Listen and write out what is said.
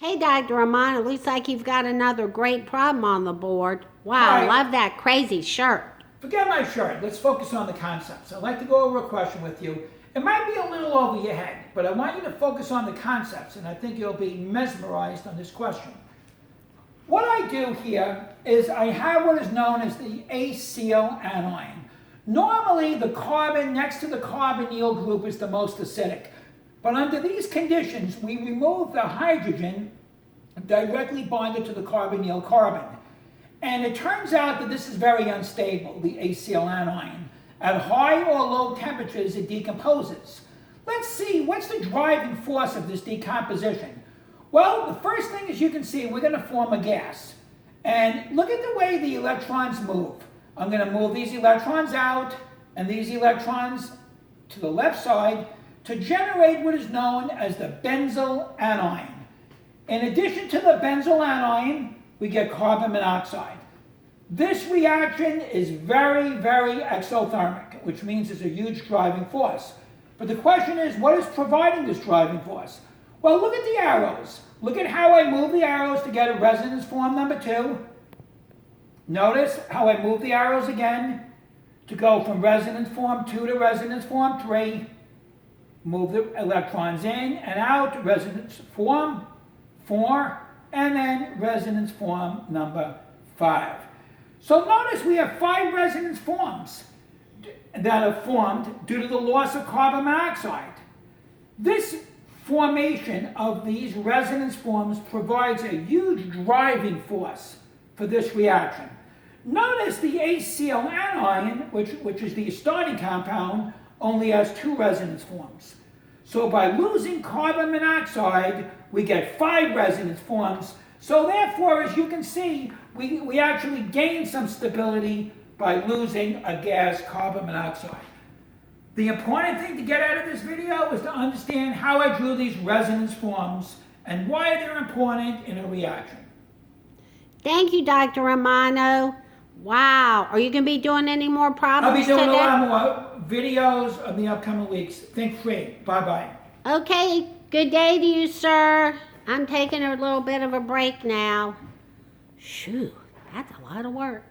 Hey, Dr. Romano, looks like you've got another great problem on the board. Wow, Hi. love that crazy shirt. Forget my shirt. Let's focus on the concepts. I'd like to go over a question with you. It might be a little over your head, but I want you to focus on the concepts, and I think you'll be mesmerized on this question. What I do here is I have what is known as the acyl anion. Normally, the carbon next to the carbonyl group is the most acidic. But under these conditions, we remove the hydrogen directly bonded to the carbonyl carbon. And it turns out that this is very unstable, the acyl anion. At high or low temperatures, it decomposes. Let's see, what's the driving force of this decomposition? Well, the first thing is you can see we're going to form a gas. And look at the way the electrons move. I'm going to move these electrons out and these electrons to the left side to generate what is known as the benzyl anion. In addition to the benzyl anion, we get carbon monoxide. This reaction is very, very exothermic, which means it's a huge driving force. But the question is, what is providing this driving force? Well, look at the arrows. Look at how I move the arrows to get a resonance form number 2. Notice how I move the arrows again to go from resonance form 2 to resonance form 3. Move the electrons in and out, resonance form 4, and then resonance form number 5. So notice we have 5 resonance forms that are formed due to the loss of carbon monoxide. This formation of these resonance forms provides a huge driving force for this reaction. Notice the acyl anion, which is the starting compound, only has 2 resonance forms. So by losing carbon monoxide, we get 5 resonance forms. So therefore, as you can see, we actually gain some stability by losing a gas, carbon monoxide. The important thing to get out of this video is to understand how I drew these resonance forms and why they're important in a reaction. Thank you, Dr. Romano. Wow, are you going to be doing any more problems I'll be doing today? a lot more videos in the upcoming weeks. Think free. Bye-bye. Okay, good day to you, sir. I'm taking a little bit of a break now. Shoo, that's a lot of work.